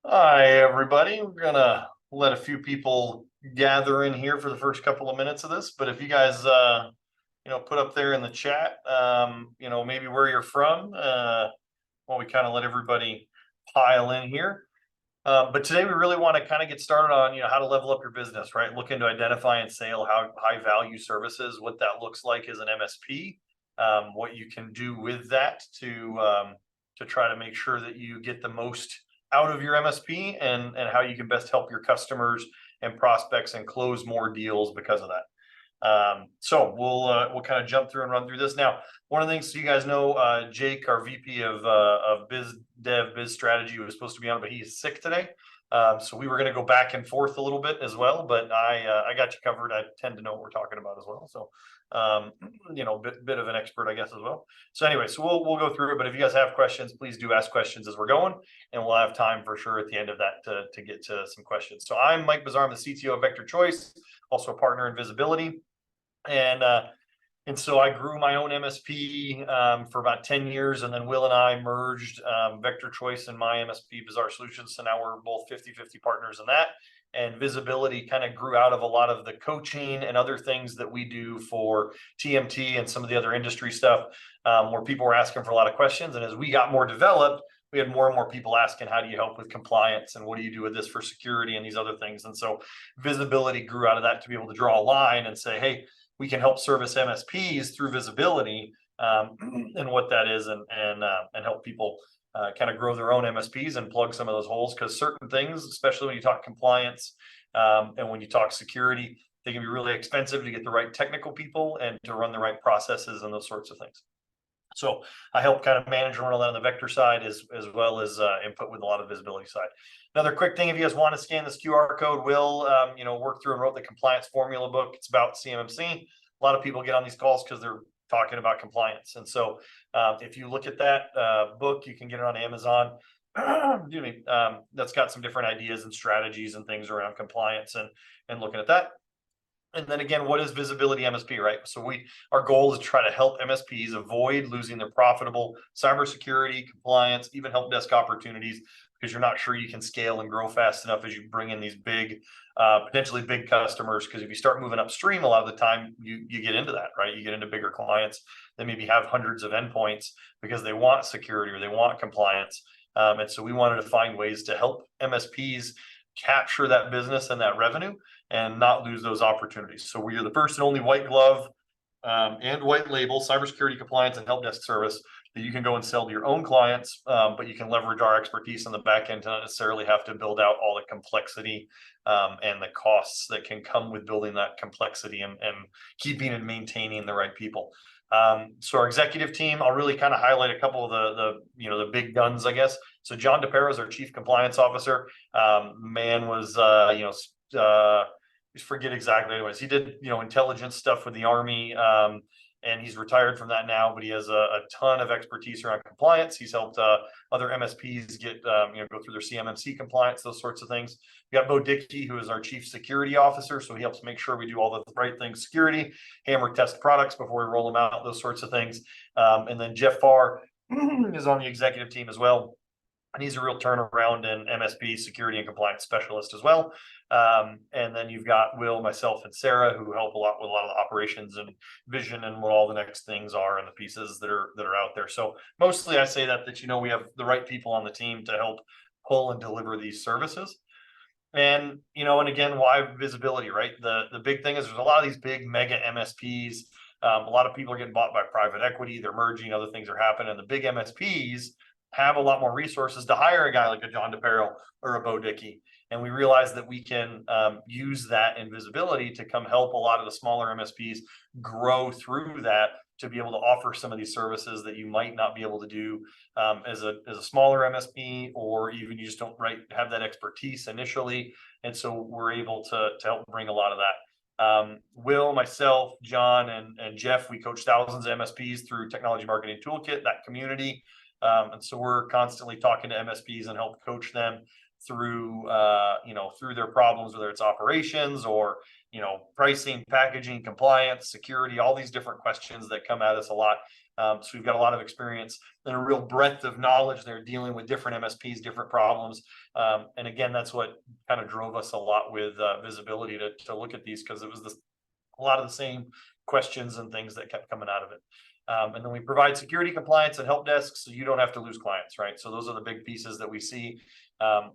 Hi, everybody. We're gonna let a few people gather in here for the first couple of minutes of this. But if you guys, put up there in the chat, maybe where you're from, while we kind of let everybody pile in here. But today we really want to kind of get started on, how to level up your business, right? Look into identify and sale how high value services, what that looks like as an MSP, what you can do with that to try to make sure that you get the most out of your MSP and how you can best help your customers and prospects and close more deals because of that. So we'll kind of jump through and run through this now. One of the things, so you guys know, Jake, our VP of Biz Dev, Biz Strategy, was supposed to be on, but he's sick today. So we were going to go back and forth a little bit as well, but I got you covered. I tend to know what we're talking about as well. So bit of an expert, I guess, as well. So anyway, so we'll go through it. But if you guys have questions, please do ask questions as we're going, and we'll have time for sure at the end of that to get to some questions. So I'm Mike Bazar. I'm the CTO of Vector Choice, also a partner in Visibility. And so I grew my own MSP for about 10 years, and then Will and I merged Vector Choice and my MSP, Bizarre Solutions. So now we're both 50-50 partners in that. And Visibility kind of grew out of a lot of the coaching and other things that we do for TMT and some of the other industry stuff, where people were asking for a lot of questions. And as we got more developed, we had more and more people asking, how do you help with compliance? And what do you do with this for security and these other things? And so Visibility grew out of that to be able to draw a line and say, hey, we can help service MSPs through Visibility, and what that is, and help people kind of grow their own MSPs and plug some of those holes, because certain things, especially when you talk compliance, and when you talk security, they can be really expensive to get the right technical people and to run the right processes and those sorts of things. So I help kind of manage and run all that on the Vector side, as well as input with a lot of Visibility side. Another quick thing, if you guys want to scan this QR code, we'll work through and wrote the compliance formula book. It's about CMMC. A lot of people get on these calls because they're talking about compliance. And so if you look at that book, you can get it on Amazon. Excuse me. That's got some different ideas and strategies and things around compliance and looking at that. And then again, what is Visibility MSP, right? So our goal is to try to help MSPs avoid losing their profitable cybersecurity, compliance, even help desk opportunities, because you're not sure you can scale and grow fast enough as you bring in these big, potentially big customers. Because if you start moving upstream, a lot of the time you get into that, right? You get into bigger clients that maybe have hundreds of endpoints because they want security or they want compliance. And so we wanted to find ways to help MSPs capture that business and that revenue and not lose those opportunities. So we are the first and only white glove and white label cybersecurity compliance and help desk service that you can go and sell to your own clients, but you can leverage our expertise on the back end to not necessarily have to build out all the complexity and the costs that can come with building that complexity and keeping and maintaining the right people. So our executive team, I'll really kind of highlight a couple of the big guns, I guess. So John DePero is our chief compliance officer. Man was forget exactly. Anyways, he did intelligence stuff with the Army, and he's retired from that now. But he has a ton of expertise around compliance. He's helped other MSPs get go through their CMMC compliance, those sorts of things. We got Bo Dickey, who is our chief security officer, so he helps make sure we do all the right things, security, hammer test products before we roll them out, those sorts of things. And then Jeff Farr is on the executive team as well. And he's a real turnaround in MSP security and compliance specialist as well. And then you've got Will, myself, and Sarah, who help a lot with a lot of the operations and vision and what all the next things are and the pieces that are out there. So mostly I say that we have the right people on the team to help pull and deliver these services. And again, why Visibility, right? The big thing is there's a lot of these big mega MSPs. A lot of people are getting bought by private equity. They're merging. Other things are happening. The big MSPs have a lot more resources to hire a guy like a John DePero or a Bo Dickey. And we realize that we can use that in Visibility to come help a lot of the smaller MSPs grow through that, to be able to offer some of these services that you might not be able to do as a smaller MSP, or even you just don't have that expertise initially. And so we're able to help bring a lot of that. Will, myself, John, and Jeff, we coach thousands of MSPs through Technology Marketing Toolkit, that community. And so we're constantly talking to MSPs and help coach them through through their problems, whether it's operations or pricing, packaging, compliance, security, all these different questions that come at us a lot. So we've got a lot of experience and a real breadth of knowledge there dealing with different MSPs, different problems. And again, that's what kind of drove us a lot with visibility to look at these, because it was a lot of the same questions and things that kept coming out of it. And then we provide security, compliance, and help desks, so you don't have to lose clients, right? So those are the big pieces that we see,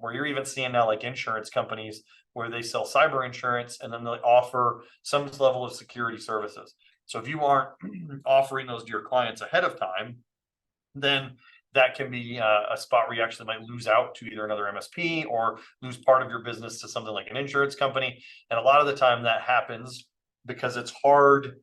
where you're even seeing now like insurance companies where they sell cyber insurance and then they offer some level of security services. So if you aren't offering those to your clients ahead of time, then that can be a spot where you actually might lose out to either another MSP or lose part of your business to something like an insurance company. And a lot of the time that happens because it's hard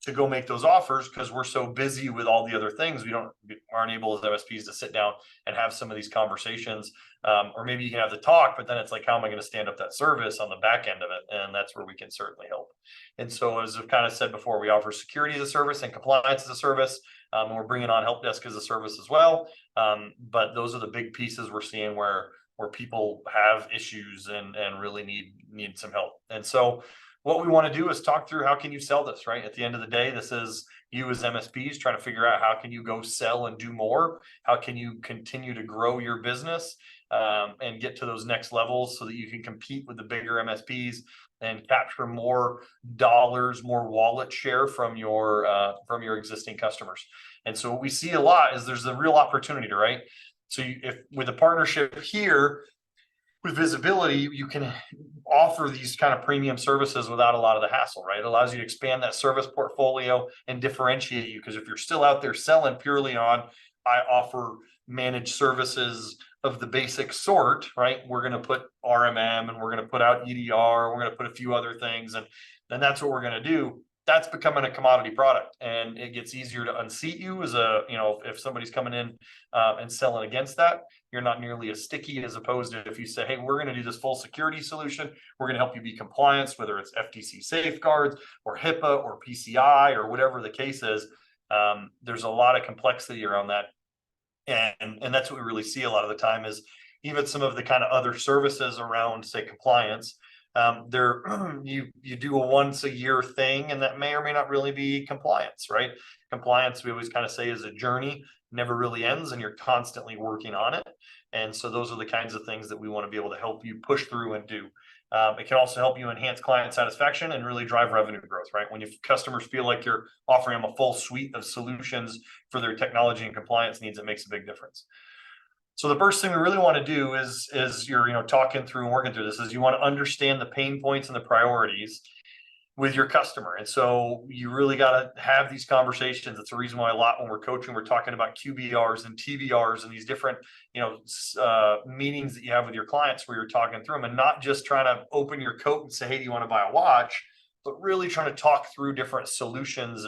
to go make those offers because we're so busy with all the other things. We aren't able as MSPs to sit down and have some of these conversations. Or maybe you can have the talk, but then it's like, how am I going to stand up that service on the back end of it? And that's where we can certainly help. And so, as I've kind of said before, we offer security as a service and compliance as a service. And we're bringing on help desk as a service as well. But those are the big pieces we're seeing where people have issues and really need some help. And so what we want to do is talk through how can you sell this, right? At the end of the day, this is you as MSPs trying to figure out how can you go sell and do more? How can you continue to grow your business and get to those next levels so that you can compete with the bigger MSPs and capture more dollars, more wallet share from your existing customers. And so what we see a lot is there's a real opportunity, right? So if with a partnership here, with visibility, you can offer these kind of premium services without a lot of the hassle, right? It allows you to expand that service portfolio and differentiate you. Because if you're still out there selling purely on, I offer managed services of the basic sort, right? We're going to put RMM and we're going to put out EDR, we're going to put a few other things, and then that's what we're going to do. That's becoming a commodity product, and it gets easier to unseat you as if somebody's coming in and selling against that. You're not nearly as sticky as opposed to if you say, hey, we're going to do this full security solution. We're going to help you be compliant, whether it's FTC safeguards or HIPAA or PCI or whatever the case is. There's a lot of complexity around that. And that's what we really see a lot of the time is even some of the kind of other services around, say, compliance. You do a once a year thing, and that may or may not really be compliance, right? Compliance, we always kind of say, is a journey, never really ends, and you're constantly working on it. And so those are the kinds of things that we want to be able to help you push through and do. It can also help you enhance client satisfaction and really drive revenue growth, right? When your customers feel like you're offering them a full suite of solutions for their technology and compliance needs, it makes a big difference. So the first thing we really want to do is you're talking through and working through this is you want to understand the pain points and the priorities with your customer. And so you really got to have these conversations. It's a reason why a lot when we're coaching, we're talking about QBRs and TBRs and these different, meetings that you have with your clients where you're talking through them and not just trying to open your coat and say, hey, do you want to buy a watch? But really trying to talk through different solutions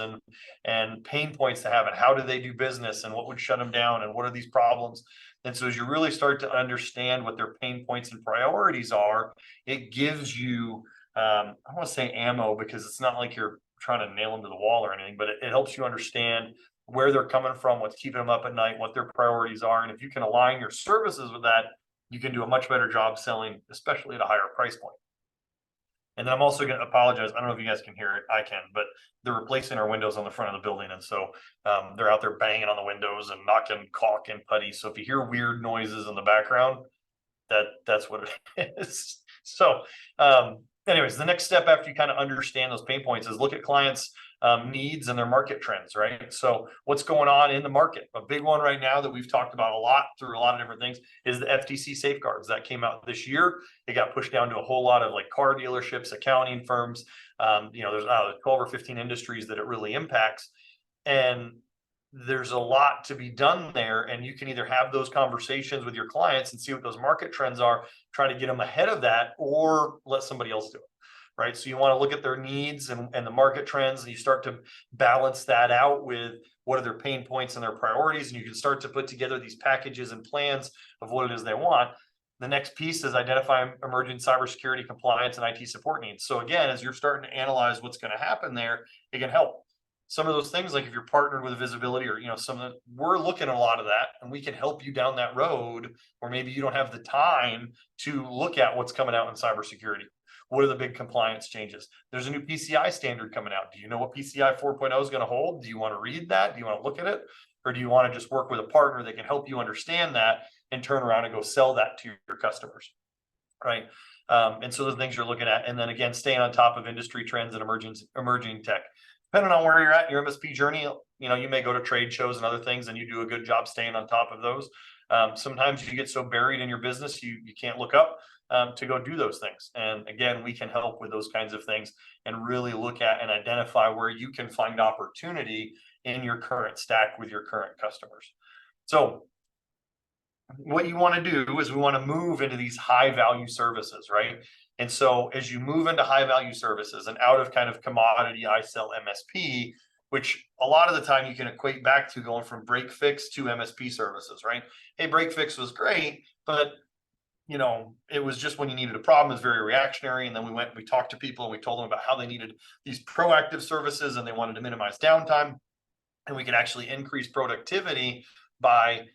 and pain points to have and how do they do business and what would shut them down and what are these problems. And so as you really start to understand what their pain points and priorities are, it gives you I don't want to say ammo because it's not like you're trying to nail them to the wall or anything, but it helps you understand where they're coming from, what's keeping them up at night, what their priorities are. And if you can align your services with that, you can do a much better job selling, especially at a higher price point. And then I'm also going to apologize. I don't know if you guys can hear it. I can, but they're replacing our windows on the front of the building. And so they're out there banging on the windows and knocking caulk and putty. So if you hear weird noises in the background, that's what it is. So anyways, the next step after you kind of understand those pain points is look at clients' needs and their market trends, right? So what's going on in the market? A big one right now that we've talked about a lot through a lot of different things is the FTC safeguards that came out this year. It got pushed down to a whole lot of like car dealerships, accounting firms. There's 12 or 15 industries that it really impacts. And there's a lot to be done there, and you can either have those conversations with your clients and see what those market trends are, try to get them ahead of that, or let somebody else do it, right? So you want to look at their needs and the market trends, and you start to balance that out with what are their pain points and their priorities, and you can start to put together these packages and plans of what it is they want. The next piece is identify emerging cybersecurity, compliance, and IT support needs. So again, as you're starting to analyze what's going to happen there, it can help. some of those things, like if you're partnered with visibility or, some of the, we're looking at a lot of that, and we can help you down that road, or maybe you don't have the time to look at what's coming out in cybersecurity. What are the big compliance changes? There's a new PCI standard coming out. Do you know what PCI 4.0 is going to hold? Do you want to read that? Do you want to look at it? Or do you want to just work with a partner that can help you understand that and turn around and go sell that to your customers? Right. And so the things you're looking at, and then again, staying on top of industry trends and emerging tech. Depending on where you're at in your MSP journey, you may go to trade shows and other things, and you do a good job staying on top of those. Sometimes you get so buried in your business, you can't look up to go do those things. And again, we can help with those kinds of things and really look at and identify where you can find opportunity in your current stack with your current customers. So what you want to do is we want to move into these high value services, right? And so as you move into high value services and out of kind of commodity, I sell MSP, which a lot of the time you can equate back to going from break fix to MSP services, right? Hey, break fix was great, but it was just when you needed a problem. It's very reactionary. And then we talked to people and we told them about how they needed these proactive services and they wanted to minimize downtime. And we can actually increase productivity by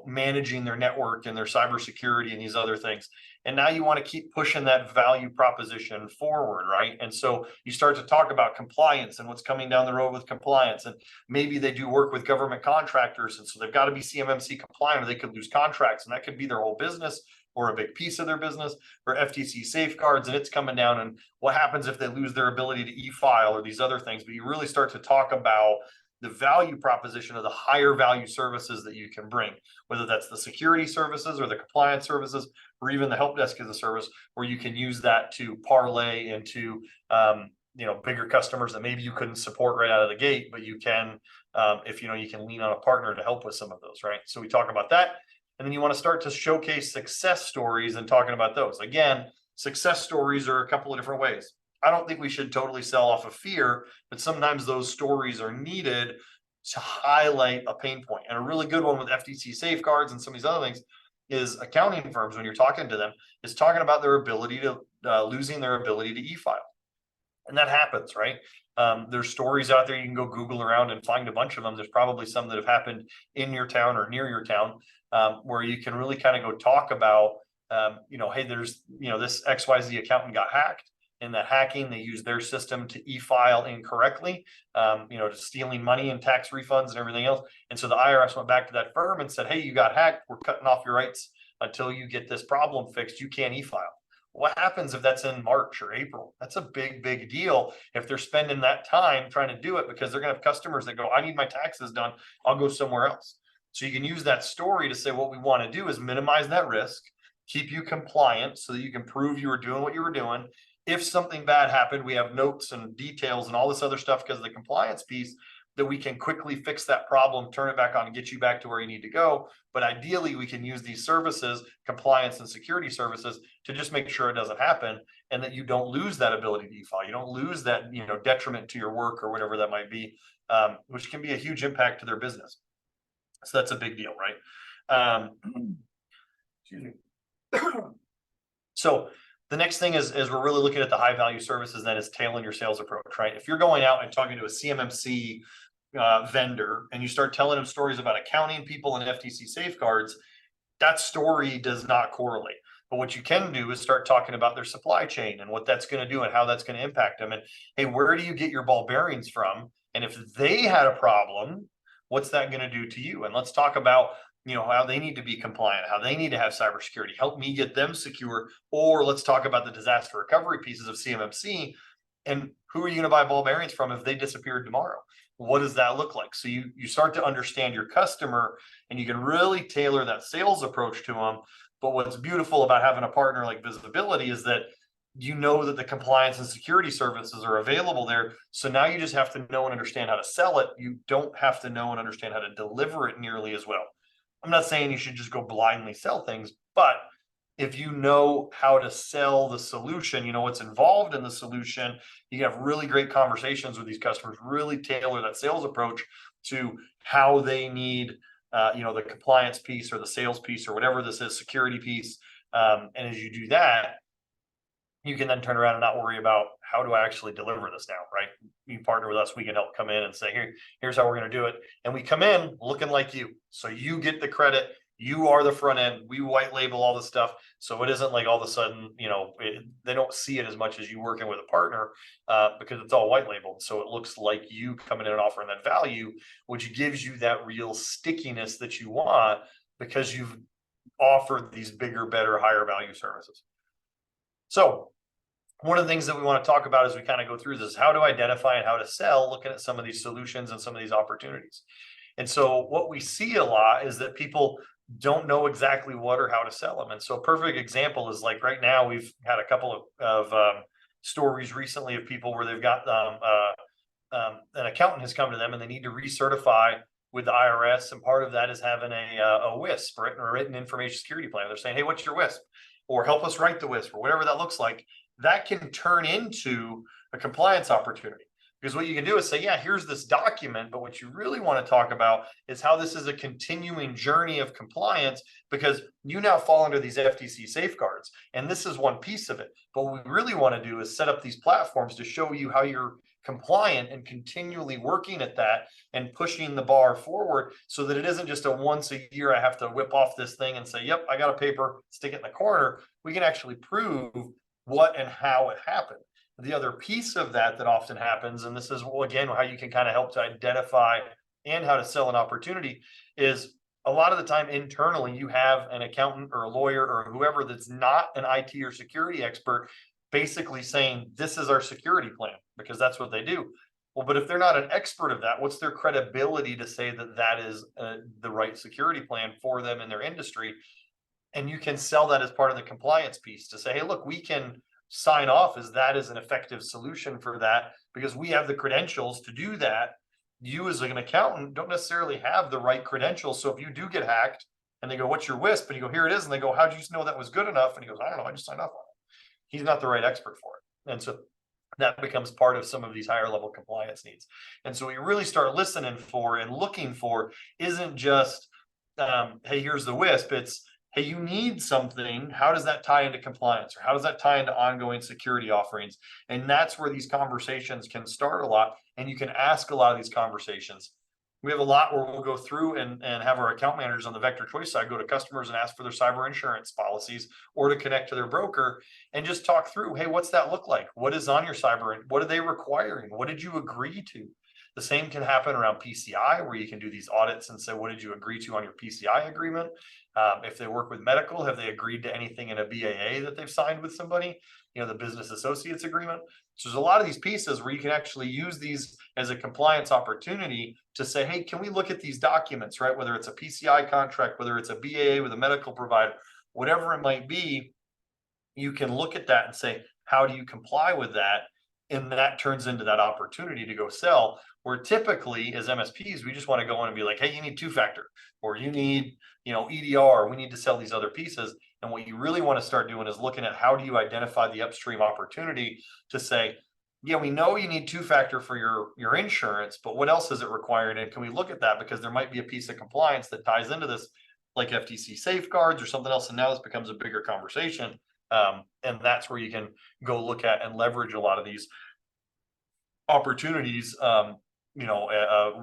managing their network and their cybersecurity and these other things. And now you want to keep pushing that value proposition forward, right? And so you start to talk about compliance and what's coming down the road with compliance. And maybe they do work with government contractors. And so they've got to be CMMC compliant or they could lose contracts. And that could be their whole business or a big piece of their business, or FTC safeguards, and it's coming down. And what happens if they lose their ability to e-file or these other things? But you really start to talk about the value proposition of the higher value services that you can bring, whether that's the security services or the compliance services, or even the help desk as a service, where you can use that to parlay into, bigger customers that maybe you couldn't support right out of the gate, but you can, if you can lean on a partner to help with some of those, right? So we talk about that. And then you want to start to showcase success stories and talking about those. Again, success stories are a couple of different ways. I don't think we should totally sell off of fear, but sometimes those stories are needed to highlight a pain point. And a really good one with FTC safeguards and some of these other things is accounting firms, when you're talking to them, is talking about their ability to losing their ability to e-file. And that happens, right? There's stories out there. You can go Google around and find a bunch of them. There's probably some that have happened in your town or near your town, where you can really kind of go talk about, hey, there's, this XYZ accountant got hacked. In that hacking, they use their system to e-file incorrectly, to stealing money and tax refunds and everything else. And so the IRS went back to that firm and said, hey, you got hacked. We're cutting off your rights until you get this problem fixed. You can't e-file. What happens if that's in March or April? That's a big, big deal if they're spending that time trying to do it, because they're going to have customers that go, I need my taxes done. I'll go somewhere else. So you can use that story to say, what we want to do is minimize that risk, keep you compliant so that you can prove you were doing what you were doing. If something bad happened, we have notes and details and all this other stuff because of the compliance piece that we can quickly fix that problem, turn it back on and get you back to where you need to go. But ideally, we can use these services, compliance and security services, to just make sure it doesn't happen and that you don't lose that ability to e-file. You don't lose that, detriment to your work or whatever that might be, which can be a huge impact to their business. So that's a big deal, right? Excuse me. So the next thing is we're really looking at the high value services, then is tailoring your sales approach, right? If you're going out and talking to a CMMC vendor and you start telling them stories about accounting people and FTC safeguards, that story does not correlate. But what you can do is start talking about their supply chain and what that's going to do and how that's going to impact them. And hey, where do you get your ball bearings from? And if they had a problem, what's that going to do to you? And let's talk about how they need to be compliant, how they need to have cybersecurity. Help me get them secure. Or let's talk about the disaster recovery pieces of CMMC. And who are you going to buy ball bearings from if they disappeared tomorrow? What does that look like? So you start to understand your customer and you can really tailor that sales approach to them. But what's beautiful about having a partner like Visibility is that that the compliance and security services are available there. So now you just have to know and understand how to sell it. You don't have to know and understand how to deliver it nearly as well. I'm not saying you should just go blindly sell things, but if you know how to sell the solution, you know what's involved in the solution, you can have really great conversations with these customers, really tailor that sales approach to how they need, the compliance piece or the sales piece or whatever this is, security piece. And as you do that, you can then turn around and not worry about how do I actually deliver this now, right? You partner with us, we can help come in and say, here's how we're going to do it. And we come in looking like you. So you get the credit. You are the front end. We white label all the stuff. So it isn't like all of a sudden, they don't see it as much as you working with a partner because it's all white labeled. So it looks like you coming in and offering that value, which gives you that real stickiness that you want because you've offered these bigger, better, higher value services. So one of the things that we want to talk about as we kind of go through this is how to identify and how to sell, looking at some of these solutions and some of these opportunities. And so what we see a lot is that people don't know exactly what or how to sell them. And so a perfect example is like right now, we've had a couple of stories recently of people where they've got an accountant has come to them and they need to recertify with the IRS. And part of that is having a WISP, a written information security plan. They're saying, hey, what's your WISP? Or help us write the WISP, or whatever that looks like. That can turn into a compliance opportunity. Because what you can do is say, yeah, here's this document, but what you really want to talk about is how this is a continuing journey of compliance, because you now fall under these FTC safeguards. And this is one piece of it. But what we really want to do is set up these platforms to show you how you're compliant and continually working at that and pushing the bar forward so that it isn't just a once a year, I have to whip off this thing and say, yep, I got a paper, stick it in the corner. We can actually prove what and how it happened. The other piece of that often happens, and this is, well, again, how you can kind of help to identify and how to sell an opportunity, is a lot of the time internally you have an accountant or a lawyer or whoever that's not an IT or security expert basically saying, this is our security plan, because that's what they do. Well, but if they're not an expert of that, what's their credibility to say that that is the right security plan for them in their industry? And you can sell that as part of the compliance piece to say, hey, look, we can sign off as that is an effective solution for that because we have the credentials to do that. You as an accountant don't necessarily have the right credentials. So if you do get hacked and they go, what's your WISP? And you go, here it is. And they go, how'd you know that was good enough? And he goes, I don't know, I just signed off on it. He's not the right expert for it. And so that becomes part of some of these higher level compliance needs. And so we really start listening for and looking for isn't just, hey, here's the WISP. It's, hey, you need something. How does that tie into compliance, or how does that tie into ongoing security offerings? And that's where these conversations can start a lot. And you can ask a lot of these conversations. We have a lot where we'll go through and have our account managers on the Vector Choice side go to customers and ask for their cyber insurance policies or to connect to their broker and just talk through, hey, what's that look like? What is on your cyber? What are they requiring? What did you agree to? The same can happen around PCI, where you can do these audits and say, what did you agree to on your PCI agreement? If they work with medical, have they agreed to anything in a BAA that they've signed with somebody? The business associates agreement. So there's a lot of these pieces where you can actually use these as a compliance opportunity to say, hey, can we look at these documents, right? Whether it's a PCI contract, whether it's a BAA with a medical provider, whatever it might be, you can look at that and say, how do you comply with that? And that turns into that opportunity to go sell, where typically as MSPs, we just want to go in and be like, hey, you need two-factor, or you need, EDR, we need to sell these other pieces. And what you really want to start doing is looking at how do you identify the upstream opportunity to say, yeah, we know you need two-factor for your insurance, but what else is it requiring? And can we look at that? Because there might be a piece of compliance that ties into this, like FTC safeguards or something else. And now this becomes a bigger conversation. And that's where you can go look at and leverage a lot of these opportunities,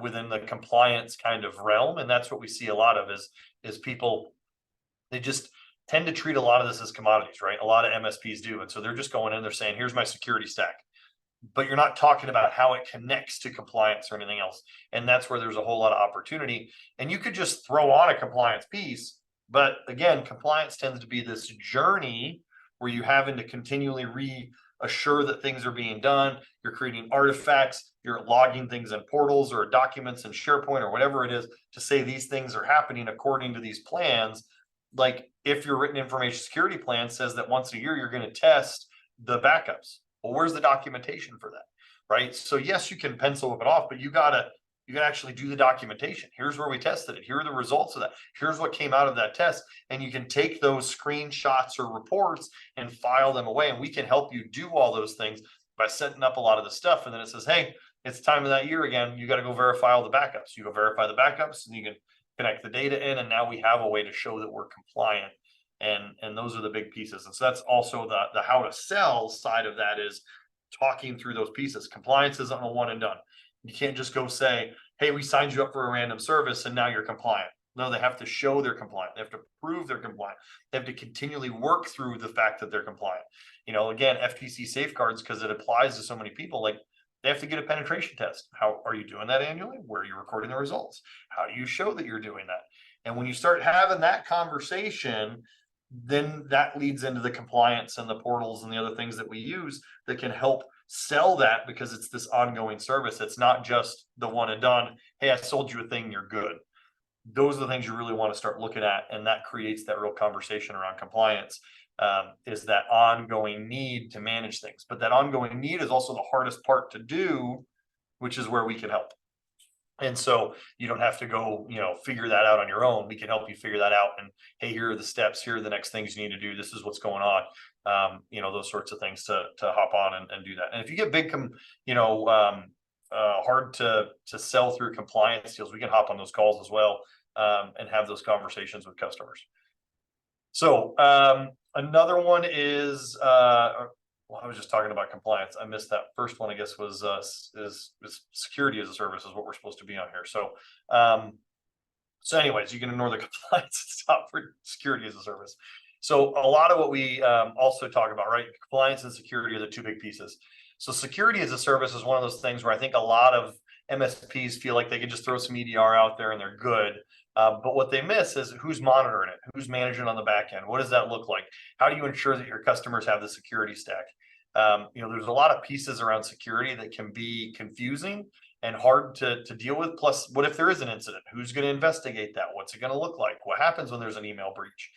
within the compliance kind of realm. And that's what we see a lot of is people, they just tend to treat a lot of this as commodities, right? A lot of MSPs do. And so they're just going in, they're saying, here's my security stack, but you're not talking about how it connects to compliance or anything else. And that's where there's a whole lot of opportunity. And you could just throw on a compliance piece. But again, compliance tends to be this journey where you having to continually reassure that things are being done. You're creating artifacts, you're logging things in portals or documents in SharePoint or whatever it is to say these things are happening according to these plans. Like if your written information security plan says that once a year you're going to test the backups. Well, where's the documentation for that? Right. So yes, you can pencil it off, but you gotta actually do the documentation. Here's where we tested it. Here are the results of that. Here's what came out of that test. And you can take those screenshots or reports and file them away. And we can help you do all those things by setting up a lot of the stuff. And then it says, hey, it's time of that year again. You got to go verify all the backups. You go verify the backups and you can connect the data in. And now we have a way to show that we're compliant. And those are the big pieces. And so that's also the how to sell side of that is talking through those pieces. Compliance isn't a one and done. You can't just go say, hey, we signed you up for a random service and now you're compliant. No, they have to show they're compliant. They have to prove they're compliant. They have to continually work through the fact that they're compliant. Again, FTC safeguards, because it applies to so many people, like they have to get a penetration test. How are you doing that annually? Where are you recording the results? How do you show that you're doing that? And when you start having that conversation, then that leads into the compliance and the portals and the other things that we use that can help sell that, because it's this ongoing service. It's not just the one and done. Hey, I sold you a thing, you're good. Those are the things you really want to start looking at. And that creates that real conversation around compliance, is that ongoing need to manage things. But that ongoing need is also the hardest part to do, which is where we can help. And so you don't have to go, figure that out on your own. We can help you figure that out. And hey, here are the steps. Here are the next things you need to do. This is what's going on. Those sorts of things to hop on and do that. And if you get big, hard to sell through compliance deals, we can hop on those calls as well, and have those conversations with customers. So another one is, well, I was just talking about compliance. I missed that first one. I guess was is security as a service is what we're supposed to be on here. So anyways, you can ignore the compliance and stop for security as a service. So a lot of what we also talk about, right? Compliance and security are the two big pieces. So security as a service is one of those things where I think a lot of MSPs feel like they can just throw some EDR out there and they're good. But what they miss is who's monitoring it, who's managing on the back end. What does that look like? How do you ensure that your customers have the security stack? There's a lot of pieces around security that can be confusing and hard to deal with. Plus, what if there is an incident? Who's going to investigate that? What's it going to look like? What happens when there's an email breach?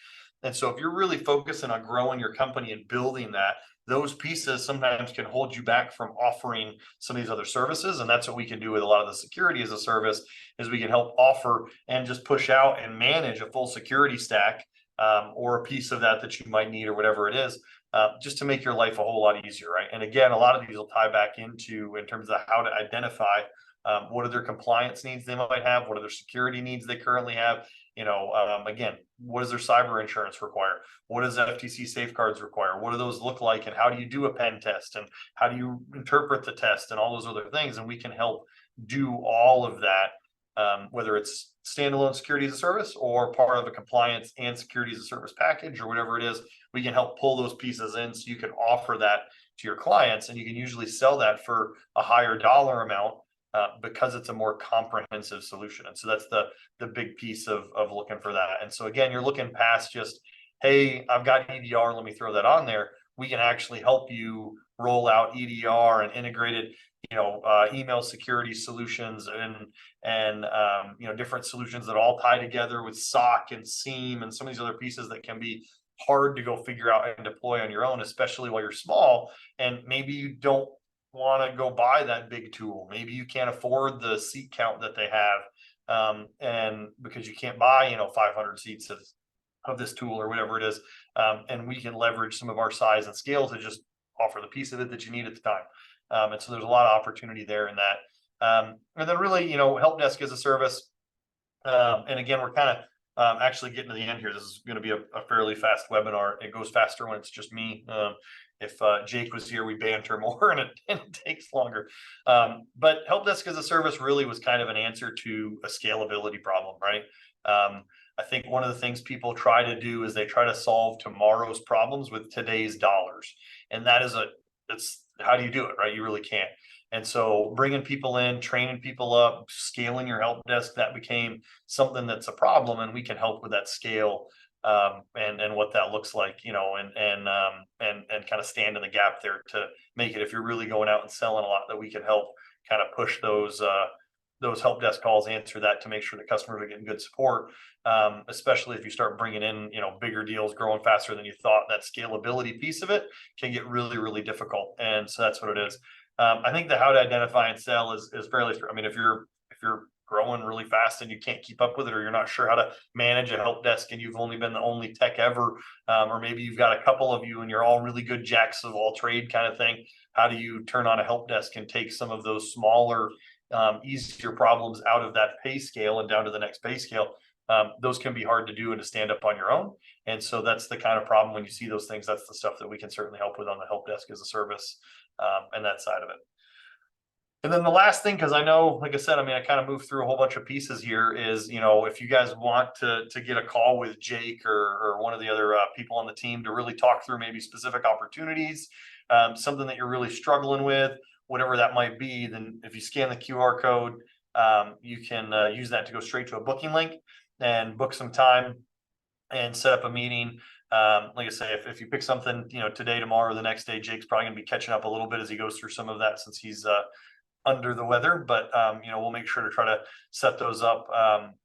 And so if you're really focusing on growing your company and building that, those pieces sometimes can hold you back from offering some of these other services. And that's what we can do with a lot of the security as a service, is we can help offer and just push out and manage a full security stack, or a piece of that you might need, or whatever it is, just to make your life a whole lot easier, right? And again, a lot of these will tie back into, in terms of how to identify what are their compliance needs they might have, what are their security needs they currently have. Again, what does their cyber insurance require? What does FTC safeguards require? What do those look like? And how do you do a pen test? And how do you interpret the test and all those other things? And we can help do all of that, whether it's standalone security as a service or part of a compliance and security as a service package, or whatever it is. We can help pull those pieces in so you can offer that to your clients, and you can usually sell that for a higher dollar amount, because it's a more comprehensive solution. And so that's the big piece of looking for that. And so again, you're looking past just, hey, I've got EDR, let me throw that on there. We can actually help you roll out EDR and integrated, email security solutions and different solutions that all tie together with SOC and SIEM and some of these other pieces that can be hard to go figure out and deploy on your own, especially while you're small. And maybe you don't want to go buy that big tool. Maybe you can't afford the seat count that they have, and because you can't buy 500 seats of this tool or whatever it is, and we can leverage some of our size and scale to just offer the piece of it that you need at the time. And so there's a lot of opportunity there in that. And then really, help desk as a service. And again, we're kind of actually getting to the end here. This is going to be a fairly fast webinar. It goes faster when it's just me. If Jake was here, we banter more and it takes longer. But help desk as a service really was kind of an answer to a scalability problem, right? I think one of the things people try to do is they try to solve tomorrow's problems with today's dollars. And it's how do you do it, right? You really can't. And so bringing people in, training people up, scaling your help desk, that became something that's a problem, and we can help with that scale, and what that looks like, and kind of stand in the gap there to make it, if you're really going out and selling a lot, that we can help kind of push those help desk calls, answer that to make sure that customers are getting good support, especially if you start bringing in, bigger deals, growing faster than you thought. That scalability piece of it can get really, really difficult. And so that's what it is. I think the how to identify and sell is fairly true. I mean, if you're growing really fast and you can't keep up with it, or you're not sure how to manage a help desk and you've only been the only tech ever, or maybe you've got a couple of you and you're all really good jacks of all trade kind of thing, how do you turn on a help desk and take some of those smaller, easier problems out of that pay scale and down to the next pay scale? those can be hard to do and to stand up on your own. And so that's the kind of problem when you see those things. That's the stuff that we can certainly help with on the help desk as a service, and that side of it. And then the last thing, because I know, like I said, I mean, I kind of moved through a whole bunch of pieces here, is, you know, if you guys want to get a call with Jake or one of the other people on the team to really talk through maybe specific opportunities, something that you're really struggling with, whatever that might be, then if you scan the QR code, you can use that to go straight to a booking link and book some time and set up a meeting. Like I say, if you pick something, you know, today, tomorrow, the next day, Jake's probably gonna be catching up a little bit as he goes through some of that, since he's under the weather. But you know, we'll make sure to try to set those up,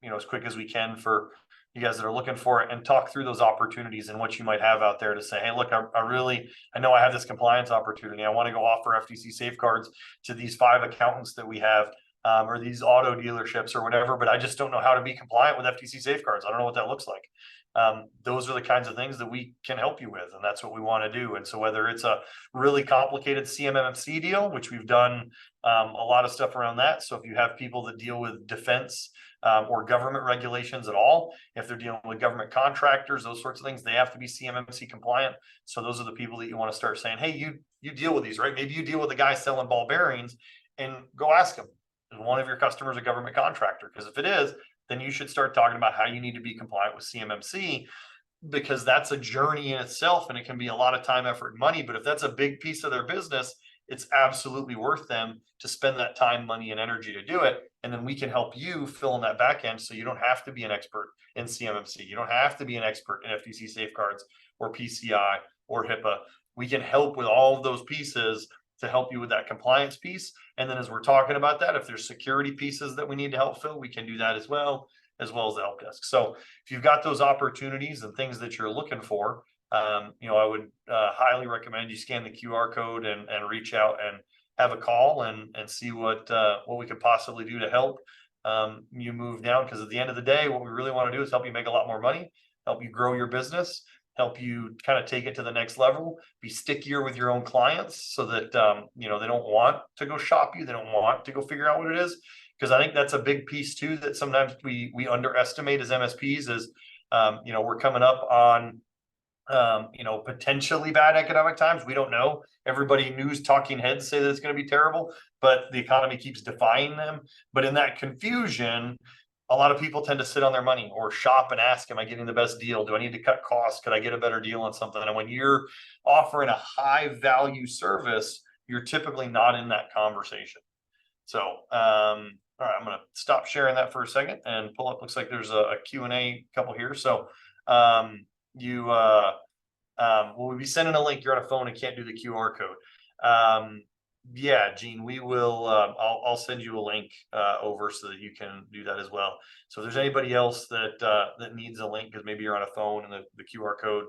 you know, as quick as we can for you guys that are looking for it, and talk through those opportunities and what you might have out there to say, hey, look, I know I have this compliance opportunity. I want to go offer FTC safeguards to these 5 accountants that we have, or these auto dealerships or whatever, but I just don't know how to be compliant with FTC safeguards. I don't know what that looks like. Those are the kinds of things that we can help you with, and that's what we want to do. And so whether it's a really complicated CMMC deal, which we've done a lot of stuff around that. So if you have people that deal with defense or government regulations at all, if they're dealing with government contractors, those sorts of things, they have to be CMMC compliant. So those are the people that you want to start saying, hey, you deal with these, right? Maybe you deal with a guy selling ball bearings, and go ask him, is one of your customers a government contractor? Because if it is, then you should start talking about how you need to be compliant with CMMC, because that's a journey in itself, and it can be a lot of time, effort, and money. But if that's a big piece of their business, it's absolutely worth them to spend that time, money, and energy to do it. And then we can help you fill in that back end, so you don't have to be an expert in CMMC. You don't have to be an expert in FTC safeguards or PCI or HIPAA. We can help with all of those pieces to help you with that compliance piece. And then as we're talking about that, if there's security pieces that we need to help fill, we can do that as well as the help desk. So if you've got those opportunities and things that you're looking for, you know, I would highly recommend you scan the QR code and reach out and have a call and see what we could possibly do to help you move down. Because at the end of the day, what we really want to do is help you make a lot more money, help you grow your business, help you kind of take it to the next level, be stickier with your own clients, so that you know, they don't want to go shop you, they don't want to go figure out what it is. Because I think that's a big piece too, that sometimes we underestimate as MSPs, is you know, we're coming up on you know, potentially bad economic times. We don't know. Everybody, news talking heads say that it's going to be terrible, but the economy keeps defying them. But in that confusion, a lot of people tend to sit on their money or shop and ask, am I getting the best deal? Do I need to cut costs? Could I get a better deal on something? And when you're offering a high value service, you're typically not in that conversation. So, all right, I'm going to stop sharing that for a second and pull up. Looks like there's a Q&A couple here. So, will we be sending a link? You're on a phone and can't do the QR code. Yeah, Gene, we will. I'll send you a link over so that you can do that as well. So if there's anybody else that needs a link, because maybe you're on a phone and the QR code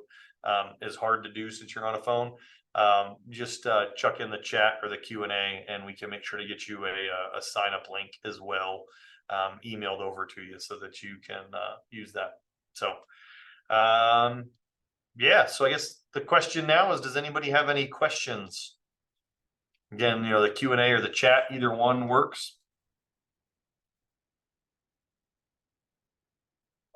is hard to do since you're on a phone, just chuck in the chat or the Q&A, and we can make sure to get you a sign up link as well, emailed over to you so that you can use that. So yeah, so I guess the question now is, does anybody have any questions? Again, you know, the Q&A or the chat, either one works.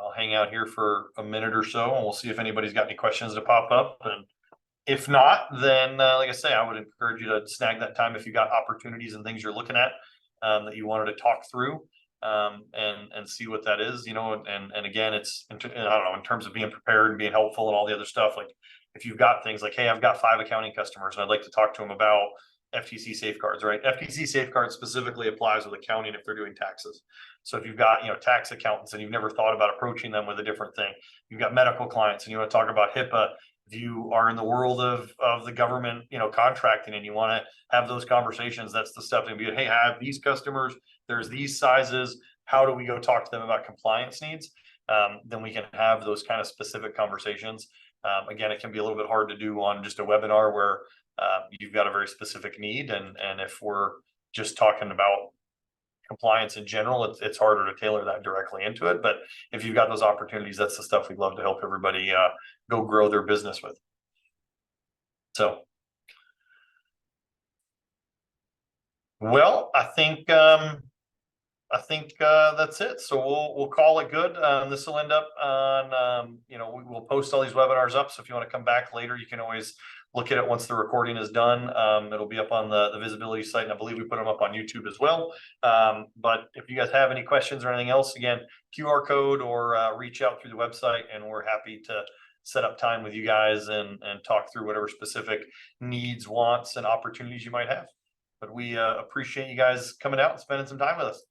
I'll hang out here for a minute or so, and we'll see if anybody's got any questions to pop up. And if not, then like I say, I would encourage you to snag that time if you got opportunities and things you're looking at that you wanted to talk through, and see what that is, you know. And again, it's, I don't know, in terms of being prepared and being helpful and all the other stuff, like if you've got things like, hey, I've got 5 accounting customers and I'd like to talk to them about FTC safeguards, right? FTC safeguards specifically applies with accounting if they're doing taxes. So if you've got, you know, tax accountants and you've never thought about approaching them with a different thing, you've got medical clients and you want to talk about HIPAA, if you are in the world of the government, you know, contracting, and you want to have those conversations, that's the stuff to be, hey, I have these customers, there's these sizes, how do we go talk to them about compliance needs? Then we can have those kind of specific conversations. Again, it can be a little bit hard to do on just a webinar where you've got a very specific need, and if we're just talking about compliance in general, it's harder to tailor that directly into it. But if you've got those opportunities, that's the stuff we'd love to help everybody go grow their business with. So, well, I think I think that's it. So we'll call it good. This will end up on we'll post all these webinars up. So if you want to come back later, you can always look at it once the recording is done. It'll be up on the visibility site, and I believe we put them up on YouTube as well. But if you guys have any questions or anything else, again, QR code or reach out through the website, and we're happy to set up time with you guys and talk through whatever specific needs, wants, and opportunities you might have. But we appreciate you guys coming out and spending some time with us.